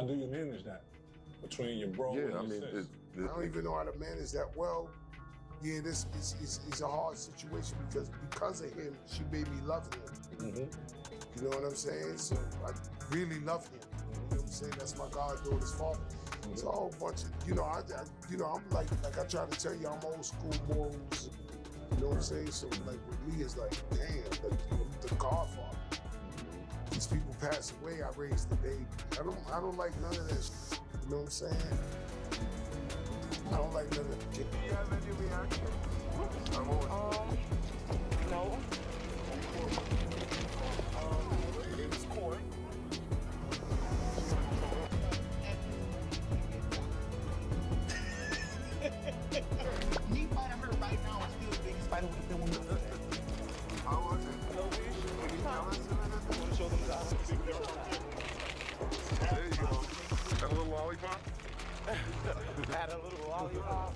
How do you manage that between your bro and your sis? I don't even know how to manage that well. Yeah, this is a hard situation because of him, she made me love him. Mm-hmm. You know what I'm saying? So I really love him. You know what I'm saying? That's my goddaughter's father. Mm-hmm. It's a whole bunch of, I'm like I try to tell you, I'm old school morals. You know what I'm saying? So like with me, it's like, damn, like the godfather. These people pass away, I raised the baby. I don't like none of that shit. You know what I'm saying? I don't like none of that shit. Do you have any reaction? No. It was court. Me fighting her right now is still the biggest fight with the woman. How was it? No wish. Can you tell us anything? I want to show them guys. There you go. That little lollipop? Had a little lollipop.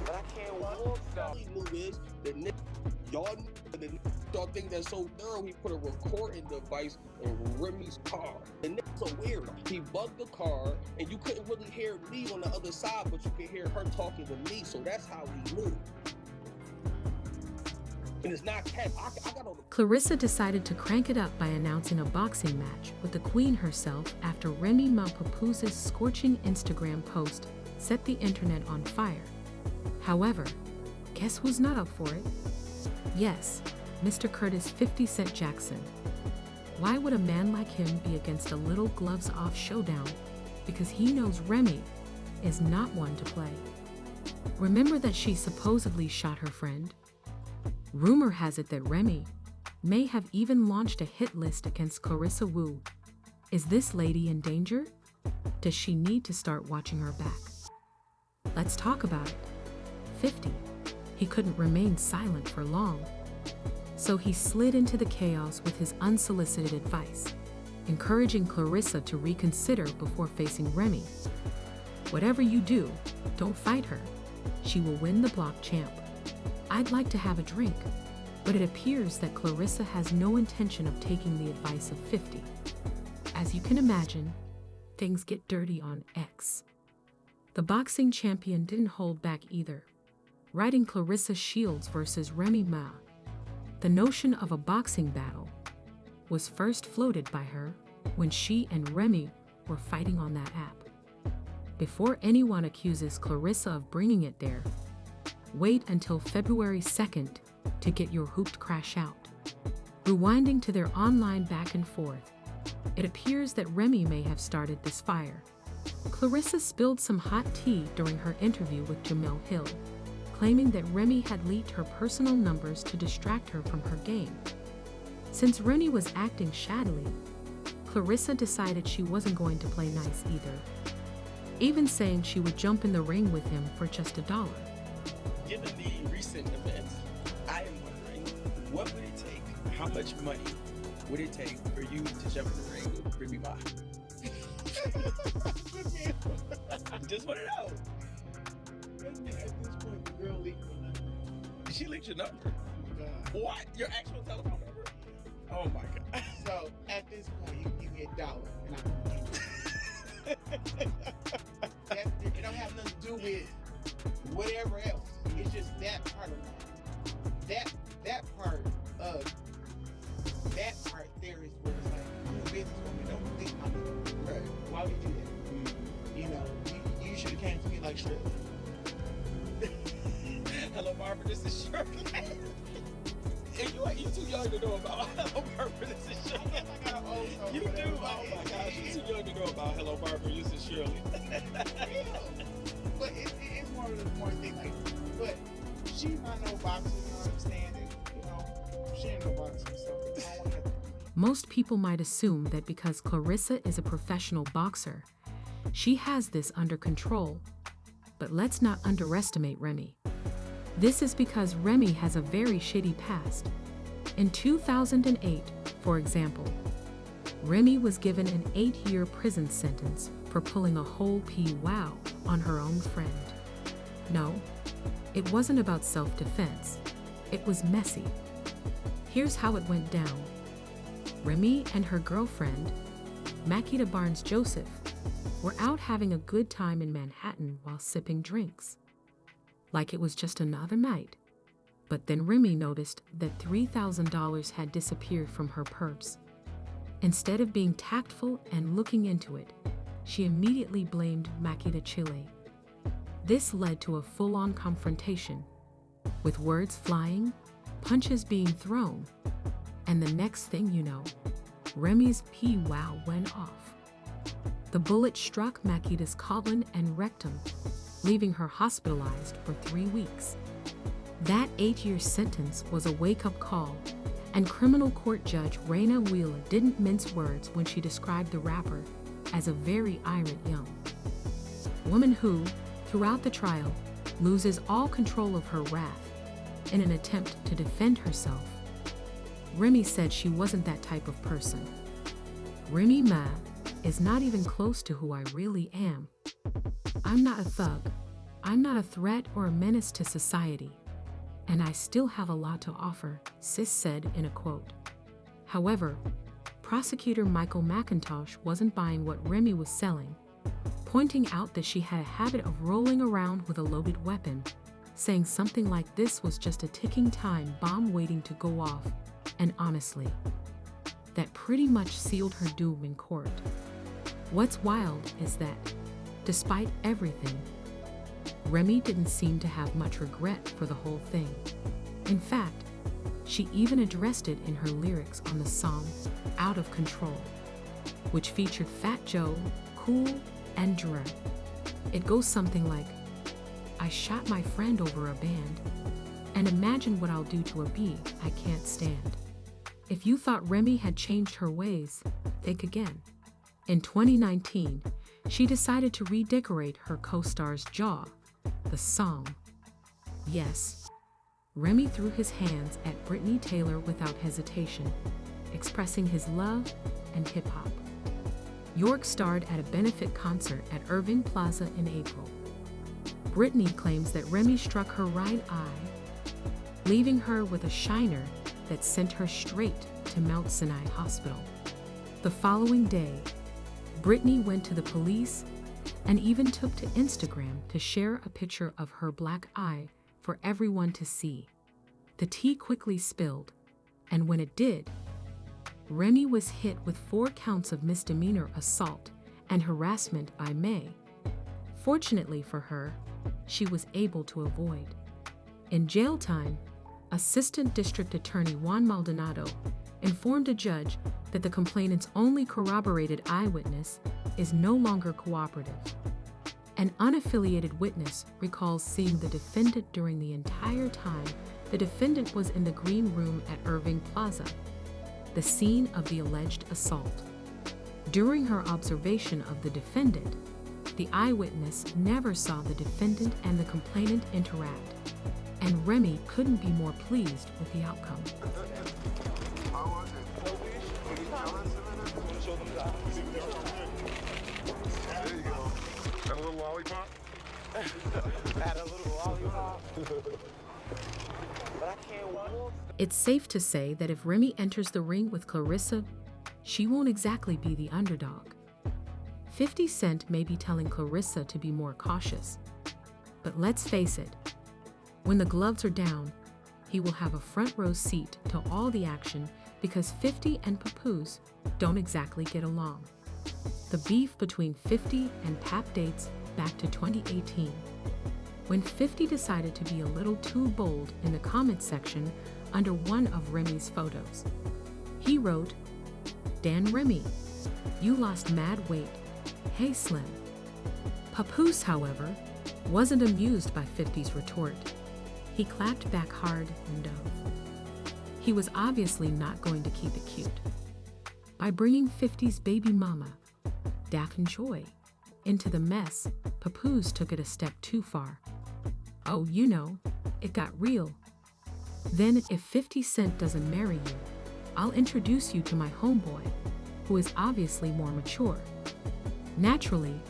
But I can't walk though. The move is y'all think that's so thorough. He put a recording device in Remy's car. The nigga's a weirdo. He bugged the car, and you couldn't really hear me on the other side, but you could hear her talking to me. So that's how he knew. And it's not cat. I got on the. Clarissa decided to crank it up by announcing a boxing match with the queen herself after Remy Ma Papooses' scorching Instagram post set the internet on fire. However, guess who's not up for it? Yes, Mr. Curtis 50 Cent Jackson. Why would a man like him be against a little gloves-off showdown? Because he knows Remy is not one to play. Remember that she supposedly shot her friend? Rumor has it that Remy may have even launched a hit list against Clarissa Wu. Is this lady in danger? Does she need to start watching her back? Let's talk about it. 50. He couldn't remain silent for long. So he slid into the chaos with his unsolicited advice, encouraging Clarissa to reconsider before facing Remy. Whatever you do, don't fight her. She will win the block champ. I'd like to have a drink, but it appears that Clarissa has no intention of taking the advice of 50. As you can imagine, things get dirty on X. The boxing champion didn't hold back either, writing Clarissa Shields versus Remy Ma. The notion of a boxing battle was first floated by her when she and Remy were fighting on that app. Before anyone accuses Clarissa of bringing it there, wait until February 2nd to get your hooped crash out. Rewinding to their online back and forth, it appears that Remy may have started this fire. Clarissa spilled some hot tea during her interview with Jamel Hill, claiming that Remy had leaked her personal numbers to distract her from her game. Since Remy was acting shaddily, Clarissa decided she wasn't going to play nice either, even saying she would jump in the ring with him for just $1. Given the recent events, I am wondering, what would it take? How much money would it take for you to jump in the ring with Remy Ma? Just want to know. At this point, the girl leaked my number. She leaked your number. Oh my God. What? Your actual telephone number? Oh my God. So at this point, you can give me $1, and I can it don't have nothing to do with whatever else. It's just that part of that part there is where it's like, I'm a businesswoman, don't leak my number. Right. Why would you do that? Mm-hmm. You know, you should have came to me like Shirley. Hello, Barbara, this is Shirley. And you too young to know about Hello, Barbara, this is Shirley. I got an old soul. You do? Oh my gosh, you're too young to know about Hello, Barbara, this is Shirley. Yeah. But it's more thing like, but she's not no boxer, you understand it, you know, she ain't no boxer, so I don't want to. Most people might assume that because Clarissa is a professional boxer, she has this under control. But let's not underestimate Remy. This is because Remy has a very shitty past. In 2008, for example, Remy was given an 8-year prison sentence for pulling a whole wow on her own friend. No, it wasn't about self-defense. It was messy. Here's how it went down. Remy and her girlfriend Makita Barnes-Joseph were out having a good time in Manhattan while sipping drinks. Like it was just another night. But then Remy noticed that $3,000 had disappeared from her purse. Instead of being tactful and looking into it, she immediately blamed Makita Chile. This led to a full-on confrontation, with words flying, punches being thrown, and the next thing you know, Remy's P-wow went off. The bullet struck Makita's colon and rectum, leaving her hospitalized for 3 weeks. That 8-year sentence was a wake-up call, and criminal court judge Reyna Wheeler didn't mince words when she described the rapper as a very irate young woman who, throughout the trial, loses all control of her wrath in an attempt to defend herself. Remy said she wasn't that type of person. Remy Ma is not even close to who I really am. I'm not a thug. I'm not a threat or a menace to society. And I still have a lot to offer, Sis said in a quote. However, prosecutor Michael McIntosh wasn't buying what Remy was selling, pointing out that she had a habit of rolling around with a loaded weapon, saying something like this was just a ticking time bomb waiting to go off, and honestly, that pretty much sealed her doom in court. What's wild is that, despite everything, Remy didn't seem to have much regret for the whole thing. In fact, she even addressed it in her lyrics on the song Out of Control, which featured Fat Joe, Cool, and Dre. It goes something like, I shot my friend over a band, and imagine what I'll do to a bee I can't stand. If you thought Remy had changed her ways, think again. In 2019, she decided to redecorate her co-star's jaw, the song. Yes, Remy threw his hands at Brittany Taylor without hesitation, expressing his love and hip-hop. York starred at a benefit concert at Irving Plaza in April. Brittany claims that Remy struck her right eye, leaving her with a shiner that sent her straight to Mount Sinai Hospital. The following day, Brittany went to the police and even took to Instagram to share a picture of her black eye for everyone to see. The tea quickly spilled, and when it did, Remy was hit with 4 counts of misdemeanor assault and harassment by May. Fortunately for her, she was able to avoid. In jail time, Assistant District Attorney Juan Maldonado informed a judge that the complainant's only corroborated eyewitness is no longer cooperative. An unaffiliated witness recalls seeing the defendant during the entire time the defendant was in the green room at Irving Plaza, the scene of the alleged assault. During her observation of the defendant, the eyewitness never saw the defendant and the complainant interact, and Remy couldn't be more pleased with the outcome. How was it? Can you tell us a minute? There you go. Got a little lollipop? Had a little lollipop. But I can't walk. It's safe to say that if Remy enters the ring with Clarissa, she won't exactly be the underdog. 50 Cent may be telling Clarissa to be more cautious. But let's face it, when the gloves are down, he will have a front row seat to all the action because 50 and Papoose don't exactly get along. The beef between 50 and Pap dates back to 2018, when 50 decided to be a little too bold in the comments section under one of Remy's photos. He wrote, Dan Remy, you lost mad weight. Hey Slim. Papoose, however, wasn't amused by 50's retort. He clapped back hard and dove. He was obviously not going to keep it cute. By bringing 50's baby mama, Daphne Joy, into the mess, Papoose took it a step too far. Oh, you know, it got real. Then if 50 Cent doesn't marry you, I'll introduce you to my homeboy, who is obviously more mature. Naturally,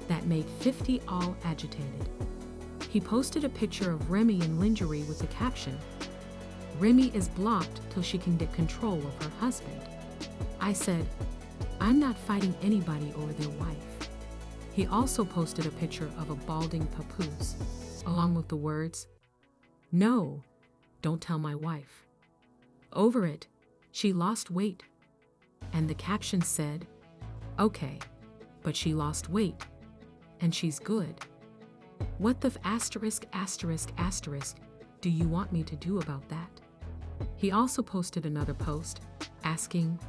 that made 50 all agitated. He posted a picture of Remy in lingerie with the caption, Remy is blocked till she can get control of her husband. I said, I'm not fighting anybody over their wife. He also posted a picture of a balding papoose, along with the words, "No, don't tell my wife." Over it, she lost weight. And the caption said, "Okay, but she lost weight, and she's good. What the **** do you want me to do about that?" He also posted another post asking,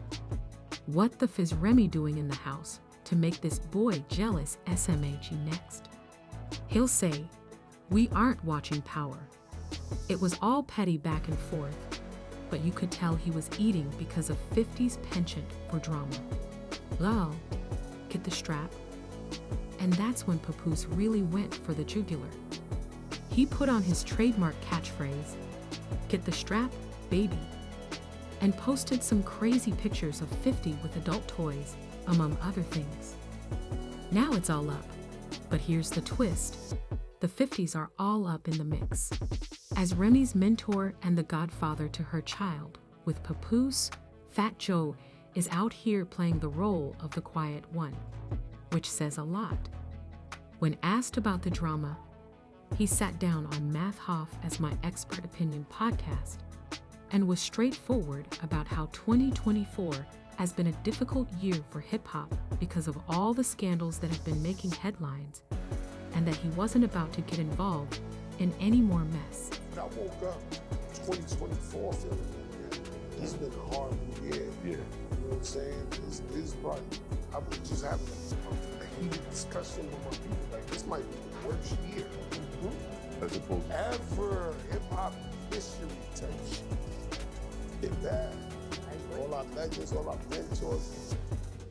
"What the f is Remy doing in the house to make this boy jealous SMAG next?" He'll say, "We aren't watching Power. It was all petty back and forth, but you could tell he was eating because of 50's penchant for drama. Lol, get the strap." And that's when Papoose really went for the jugular. He put on his trademark catchphrase, "Get the strap, baby," and posted some crazy pictures of 50 with adult toys, among other things. Now it's all up, but here's the twist. The 50s are all up in the mix. As Remy's mentor and the godfather to her child, with Papoose, Fat Joe is out here playing the role of the quiet one, which says a lot. When asked about the drama, he sat down on Math Hoff as My Expert Opinion podcast and was straightforward about how 2024 has been a difficult year for hip-hop because of all the scandals that have been making headlines, and that he wasn't about to get involved in any more mess. I woke up 2024 feeling like it's been a horrible year. Yeah. You know what I'm saying? This is probably, I was just having a heated discussion with my people, like this might be the worst year As opposed to ever hip-hop history type shit. It's bad. All our legends, all our mentors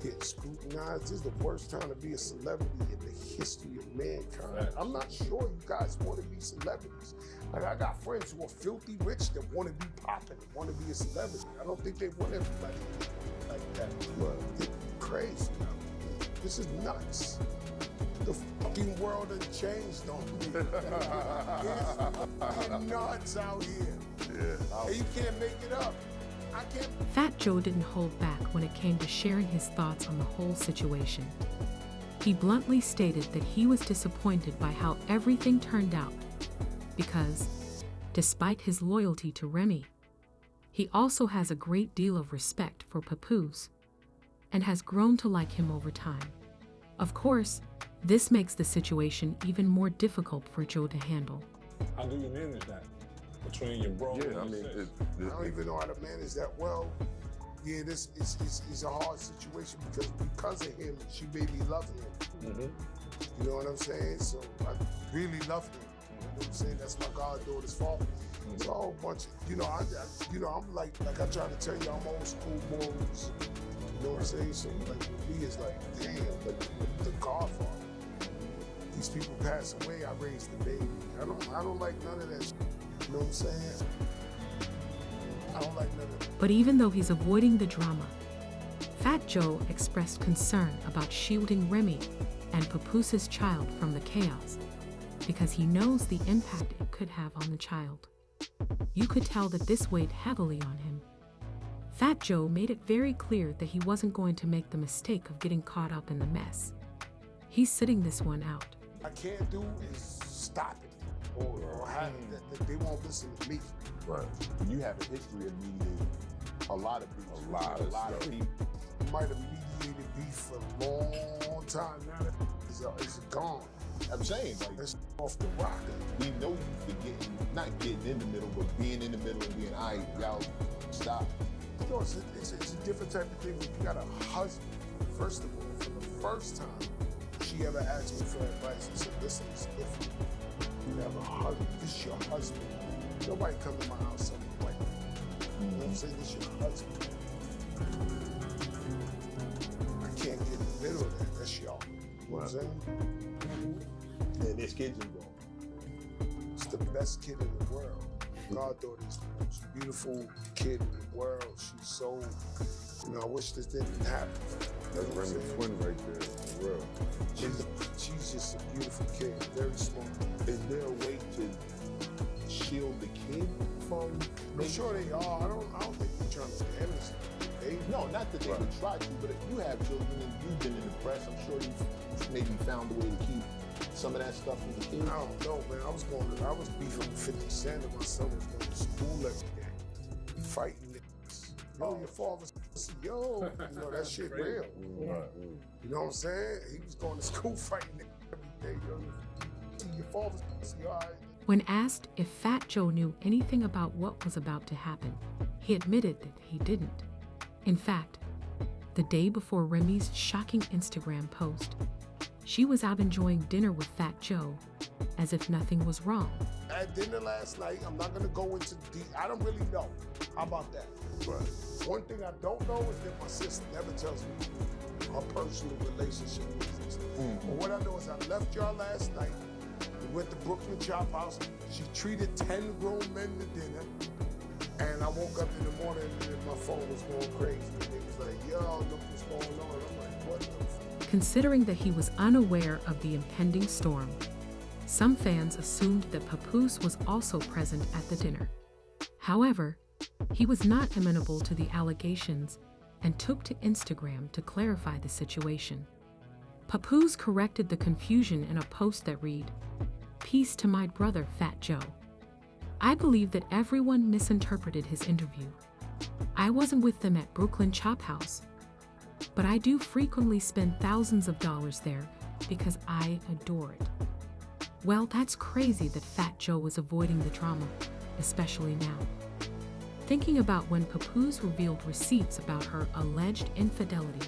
getting scrutinized. This is the worst time to be a celebrity in the history of mankind. I'm not sure you guys want to be celebrities. Like, I got friends who are filthy rich that want to be popping, want to be a celebrity. I don't think they want everybody like that. It's crazy. This is nuts. The fucking world has changed on me. It's nuts out here. yeah. And you can't make it up. I can't. Fat Joe didn't hold back when it came to sharing his thoughts on the whole situation. He bluntly stated that he was disappointed by how everything turned out because, despite his loyalty to Remy, he also has a great deal of respect for Papoose and has grown to like him over time. Of course, this makes the situation even more difficult for Joe to handle. How do you manage that between your bro and Yeah, your I mean, sis? I don't even know how to manage that well. Yeah, this is a hard situation because of him, she made me love him. You know what I'm saying? So I really love him. You know what I'm saying? That's my goddaughter's fault. It's a whole bunch of, I'm like I try to tell you, I'm old school morals. You know what I'm saying? So like with me, it's like, damn, like the godfather. These people pass away, I raised the baby. I don't like none of that shit. You know what I'm saying? I don't like none of that. But even though he's avoiding the drama, Fat Joe expressed concern about shielding Remy and Papoose's child from the chaos because he knows the impact it could have on the child. You could tell that this weighed heavily on him. Fat Joe made it very clear that he wasn't going to make the mistake of getting caught up in the mess. He's sitting this one out. What I can't do is stop it or have that they won't listen to me. Right. You have a history of mediating a lot of beef. A lot of people. You might have mediated beef for a long time. Now that it's gone. I'm saying, like, That's off the rocker. we know you for not getting in the middle, but being in the middle and being, all right, y'all stop. You know, it's a different type of thing when you got a husband. First of all, for the first time she ever asked me for advice and said, listen, it's different. You have a husband. This is your husband. Nobody come to my house and like, you know what I'm saying? This is your husband. I can't get in the middle of that. That's y'all. You know what I'm saying? And there's kids involved. It's the best kid in the world. Goddaughter is the most beautiful kid in the world. She's so, I wish this didn't happen. That's Remy's twin right there, for real. She's just a beautiful kid, very smart. Is there a way to shield the kid from? I'm sure they are. I don't think they're trying to damage them. No, not that they would try to, but if you have children and you've been in the press, I'm sure you've maybe found a way to keep some of that stuff from the kids. I don't know, man. I was beefing with 50 Cent and my son was going to school every day, fighting niggas. Yo, your father's yo, you know, that shit real. You know what I'm saying? He was going to school fighting niggas every day, yo. Your father's yo, all right. When asked if Fat Joe knew anything about what was about to happen, he admitted that he didn't. In fact, the day before Remy's shocking Instagram post, she was out enjoying dinner with Fat Joe as if nothing was wrong. At dinner last night, I'm not gonna go into deep. I don't really know. How about that? But one thing I don't know is that my sister never tells me her personal relationship with this. But what I know is I left y'all last night. We went to Brooklyn Chop House. She treated 10 grown men to dinner. And I woke up in the morning and my phone was going crazy. And it was like, yo, look what's going on. I'm like, what the fuck? Considering that he was unaware of the impending storm, some fans assumed that Papoose was also present at the dinner. However, he was not amenable to the allegations and took to Instagram to clarify the situation. Papoose corrected the confusion in a post that read, "Peace to my brother Fat Joe. I believe that everyone misinterpreted his interview. I wasn't with them at Brooklyn Chop House, but I do frequently spend thousands of dollars there because I adore it." Well, that's crazy that Fat Joe was avoiding the drama, especially now. Thinking about when Papoose revealed receipts about her alleged infidelity,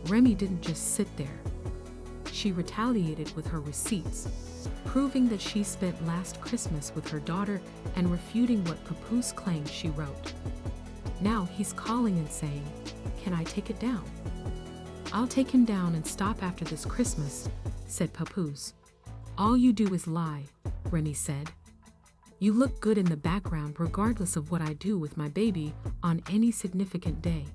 Remy didn't just sit there. She retaliated with her receipts, proving that she spent last Christmas with her daughter and refuting what Papoose claimed she wrote. Now he's calling and saying, "Can I take it down?" "I'll take him down and stop after this Christmas," said Papoose. "All you do is lie," Remy said. "You look good in the background regardless of what I do with my baby on any significant day.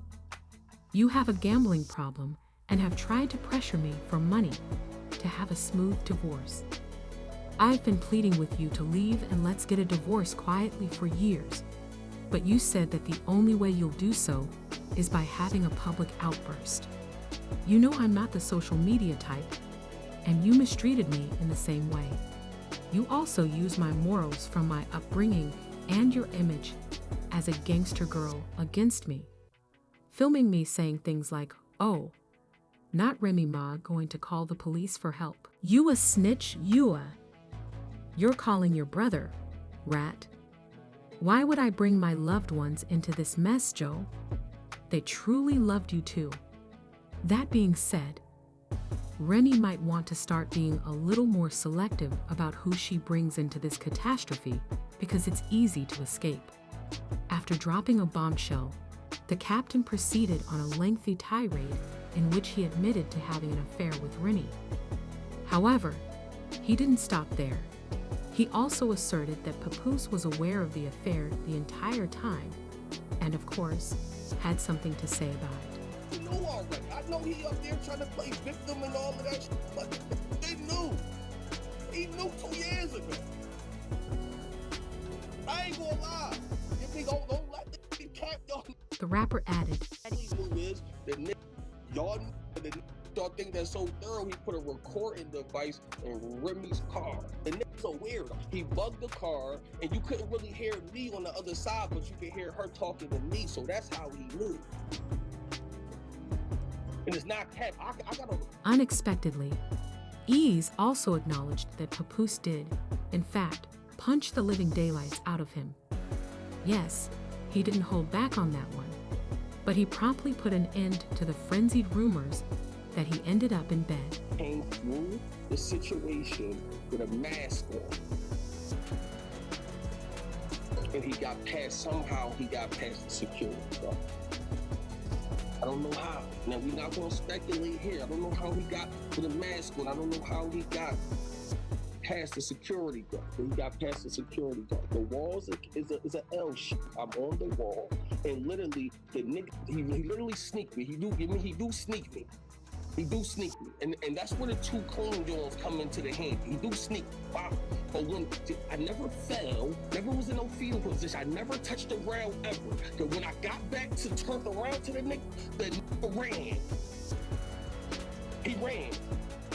You have a gambling problem and have tried to pressure me for money to have a smooth divorce. I've been pleading with you to leave and let's get a divorce quietly for years, but you said that the only way you'll do so is by having a public outburst. You know I'm not the social media type, and you mistreated me in the same way. You also use my morals from my upbringing and your image as a gangster girl against me, filming me saying things like, 'Oh, not Remy Ma going to call the police for help. You a snitch, You're calling your brother, rat. Why would I bring my loved ones into this mess, Joe? They truly loved you too.' That being said, Remy might want to start being a little more selective about who she brings into this catastrophe because it's easy to escape." After dropping a bombshell, the captain proceeded on a lengthy tirade in which he admitted to having an affair with Remy. However, he didn't stop there. He also asserted that Papoose was aware of the affair the entire time and, of course, had something to say about it. You know already. I know he up there trying to play victim and all of that shit, but they knew. He knew 2 years ago. I ain't gonna lie. If he don't let the cap y'all. The rapper added, Who is the nigga? Y'all y'all think that's so thorough, he put a recording device in Remy's car. The nigga's a weirdo. He bugged the car, and you couldn't really hear me on the other side, but you could hear her talking to me, so that's how he knew. And it's not cap. I got a... Unexpectedly, Eazy also acknowledged that Papoose did, in fact, punch the living daylights out of him. Yes, he didn't hold back on that one, but he promptly put an end to the frenzied rumors that he ended up in bed. Came through the situation with a mask on. And he got past, somehow he got past the security guard. I don't know how. Now, we're not going to speculate here. I don't know how he got with a mask on. I don't know how he got past the security guard. But he got past the security guard. The walls is an L shape. I'm on the wall. And literally, the nigga, he literally sneaked me. He do sneak me. He do sneak me. And that's where the two clean joints come into the hand. He do sneak me. Wow. But when I never fell, never was in no fetal position, I never touched the ground ever. But when I got back to turn around to the nigga ran. He ran.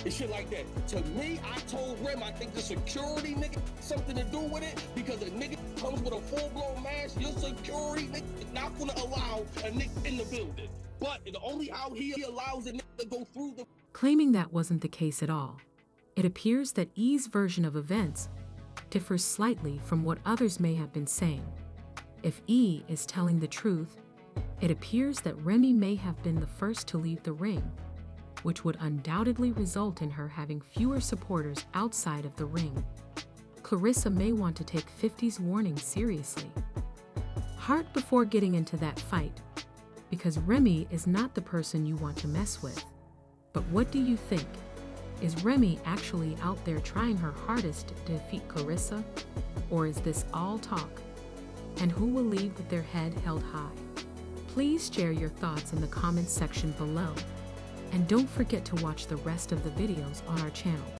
And shit like that. To me, I told Rem, I think the security nigga something to do with it, because a nigga comes with a full-blown mask, your security nigga is not gonna allow a nigga in the building. But the only how he allows a nigga to go through the... Claiming that wasn't the case at all, it appears that E's version of events differs slightly from what others may have been saying. If E is telling the truth, it appears that Remy may have been the first to leave the ring, which would undoubtedly result in her having fewer supporters outside of the ring. Clarissa may want to take 50's warning seriously. Heart before getting into that fight, because Remy is not the person you want to mess with. But what do you think? Is Remy actually out there trying her hardest to defeat Clarissa? Or is this all talk? And who will leave with their head held high? Please share your thoughts in the comments section below. And don't forget to watch the rest of the videos on our channel.